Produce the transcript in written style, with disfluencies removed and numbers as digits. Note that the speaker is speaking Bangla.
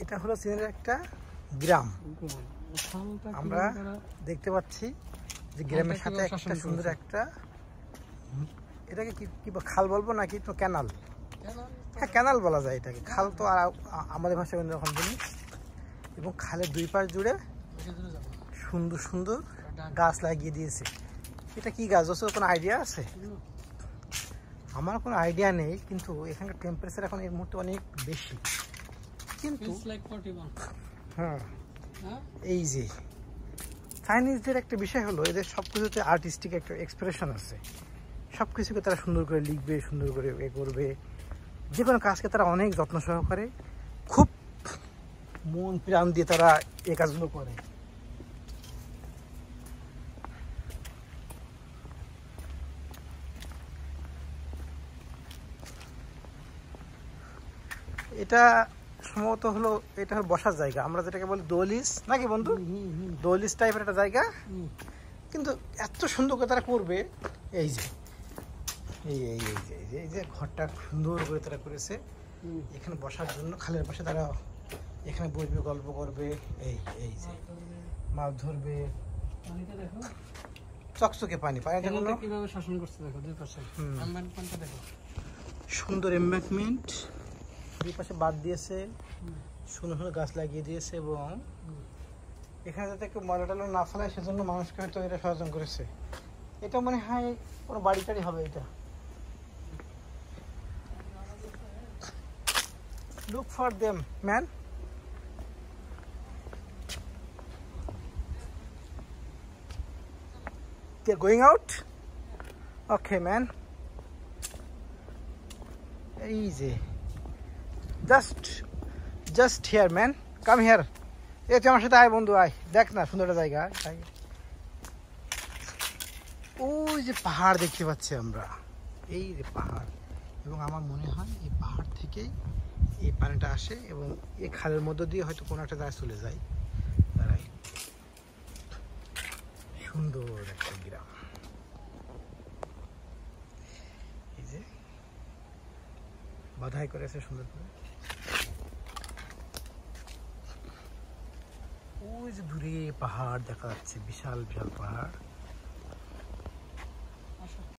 এটা হলো চীনের একটা গ্রাম। আমরা দেখতে পাচ্ছি যে গ্রামের সাথে একটা সুন্দর একটা, এটাকে কি খাল বলবো নাকি তো ক্যানাল? হ্যাঁ, ক্যানাল বলা যায় এটাকে, খাল তো আর আমাদের ভাষায় অন্যরকম জিনিস। এবং খালের দুই পাশ জুড়ে সুন্দর সুন্দর গাছ লাগিয়ে দিয়েছে। এটা কি গাছ ওর কোনো আইডিয়া আছে? আমার কোনো আইডিয়া নেই, কিন্তু এখানকার টেম্পারেচার এখন এই মুহূর্তে অনেক বেশি। কিন্তু হ্যাঁ, এই যে চাইনিজদের একটা বিষয় হলো এদের সব কিছুতে আর্টিস্টিক একটা এক্সপ্রেশন আছে। সব কিছুকে তারা সুন্দর করে লিখবে, সুন্দর করে এ করবে। যে কোনো কাজকে তারা অনেক যত্ন সহকারে, খুব মন প্রাণ দিয়ে তারা এই কাজগুলো করে। এটা সম্ভবত হলো, এটা হলো বসার জায়গা, আমরা যেটাকে বলি দোলিস নাকি বন্ধু, দোলিস টাইপের একটা জায়গা। কিন্তু এত সুন্দর করে তারা করবে, এই যে এই যে ঘরটা সুন্দর করে তারা করেছে এখানে বসার জন্য। খালের পাশে তারা এখানে বসবে, গল্প করবে, এই যে মাছ ধরবে। চকচকে পানি, পানিটা কিভাবে শাসন করছে দেখো, দুই পাশে এমবাঙ্কমেন্টটা দেখো, সুন্দর এমবাঙ্কমেন্ট, দুই পাশে বাদ দিয়েছে, সুন্দর সুন্দর গাছ লাগিয়ে দিয়েছে। এবং এখানে যাতে একটু ময়লা টয়লা না ফেলায় সেজন্য মানুষকে হয়তো এটা সচেতন করেছে। এটা মনে হয় কোনো বাড়ি টাড়ি হবে এটা। Look for them, man. They're going out? Okay, man. Easy. Just here, man. Come here. এই তুই আমার সাথে আয় বন্ধু, আয়, দেখ না সুন্দর একটা জায়গা। ওই যে পাহাড় দেখতে পাচ্ছি আমরা, এই যে পাহাড়। এবং আমার মনে হয় এই পাহাড় থেকেই এই পানিটা আসে এবং এই খালের মধ্য দিয়ে হয়তো কোনো একটা জায়গায় চলে যায়। তারাই সুন্দর একটা গ্রাম। এই যে বাধাই করেছে সুন্দর করে। ওই যে দূরে পাহাড় দেখা যাচ্ছে, বিশাল বিশাল পাহাড়।